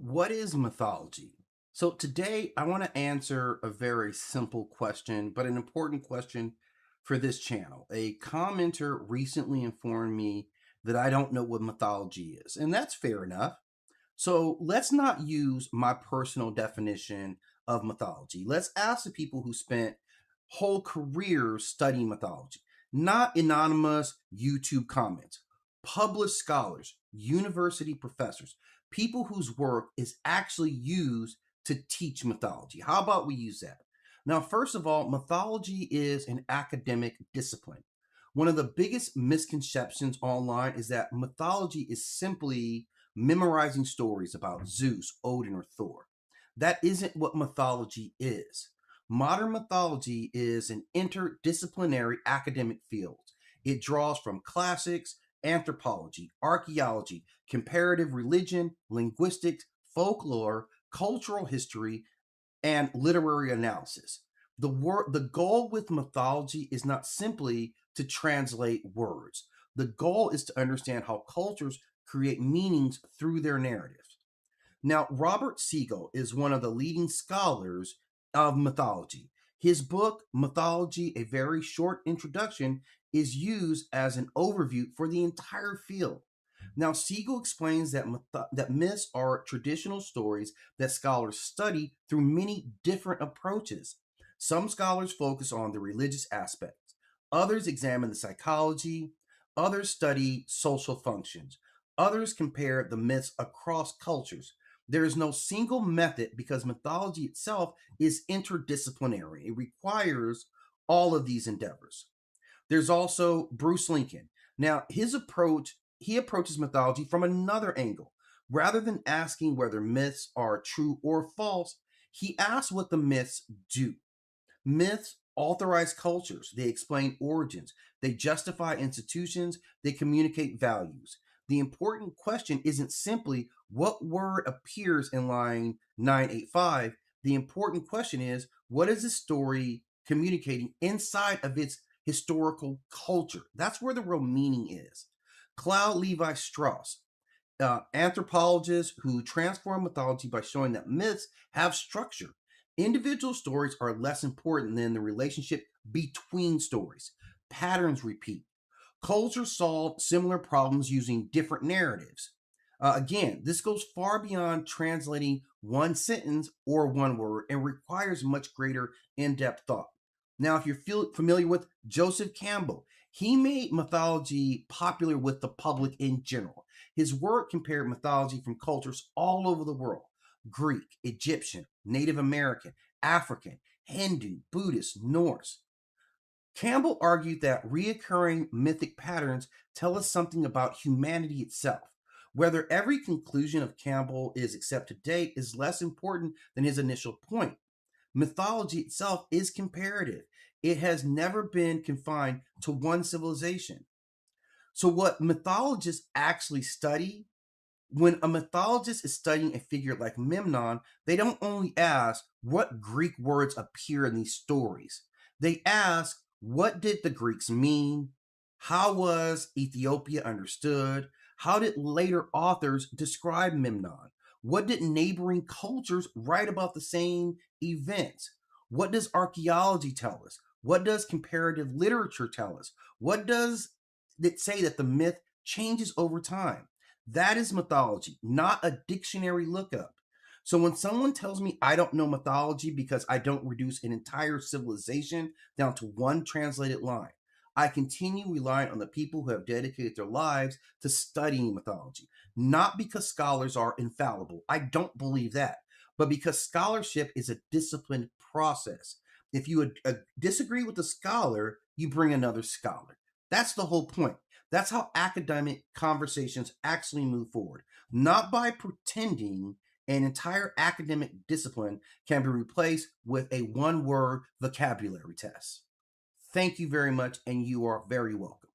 What is mythology? So today I want to answer a very simple question, but an important question for this channel. A commenter recently informed me that I don't know what mythology is, and that's fair enough. So let's not use my personal definition of mythology. Let's ask the people who spent whole careers studying mythology, not anonymous YouTube comments, published scholars, university professors, people whose work is actually used to teach mythology. How about we use that? Now, first of all, mythology is an academic discipline. One of the biggest misconceptions online is that mythology is simply memorizing stories about Zeus, Odin, or Thor. That isn't what mythology is. Modern mythology is an interdisciplinary academic field. It draws from classics, anthropology, archaeology, comparative religion, linguistics, folklore, cultural history, and literary analysis. The goal with mythology is not simply to translate words. The goal is to understand how cultures create meanings through their narratives. Now, Robert Siegel is one of the leading scholars of mythology. His book, Mythology, A Very Short Introduction, is used as an overview for the entire field. Now, Siegel explains that myths are traditional stories that scholars study through many different approaches. Some scholars focus on the religious aspects, others examine the psychology, others study social functions, others compare the myths across cultures. There is no single method because mythology itself is interdisciplinary. It requires all of these endeavors. There's also Bruce Lincoln. Now, he approaches mythology from another angle. Rather than asking whether myths are true or false, he asks what the myths do. Myths authorize cultures, they explain origins, they justify institutions, they communicate values. The important question isn't simply what word appears in line 985. The important question is what is the story communicating inside of its historical culture? That's where the real meaning is. Claude Levi Strauss, anthropologists who transform mythology by showing that myths have structure. Individual stories are less important than the relationship between stories. Patterns repeat. Cultures solve similar problems using different narratives. Again, this goes far beyond translating one sentence or one word and requires much greater in depth thought. Now, if you're familiar with Joseph Campbell, he made mythology popular with the public in general. His work compared mythology from cultures all over the world: Greek, Egyptian, Native American, African, Hindu, Buddhist, Norse. Campbell argued that reoccurring mythic patterns tell us something about humanity itself. Whether every conclusion of Campbell is accepted today is less important than his initial point. Mythology itself is comparative. It has never been confined to one civilization. So, what mythologists actually study, when a mythologist is studying a figure like Memnon, they don't only ask what Greek words appear in these stories. They ask, what did the Greeks mean? How was Ethiopia understood? How did later authors describe Memnon? What did neighboring cultures write about the same events? What does archaeology tell us? What does comparative literature tell us? What does it say that the myth changes over time? That is mythology, not a dictionary lookup. So when someone tells me I don't know mythology because I don't reduce an entire civilization down to one translated line, I continue relying on the people who have dedicated their lives to studying mythology, not because scholars are infallible. I don't believe that, but because scholarship is a disciplined process. If you disagree with a scholar, you bring another scholar. That's the whole point. That's how academic conversations actually move forward, not by pretending an entire academic discipline can be replaced with a one word vocabulary test. Thank you very much, and you are very welcome.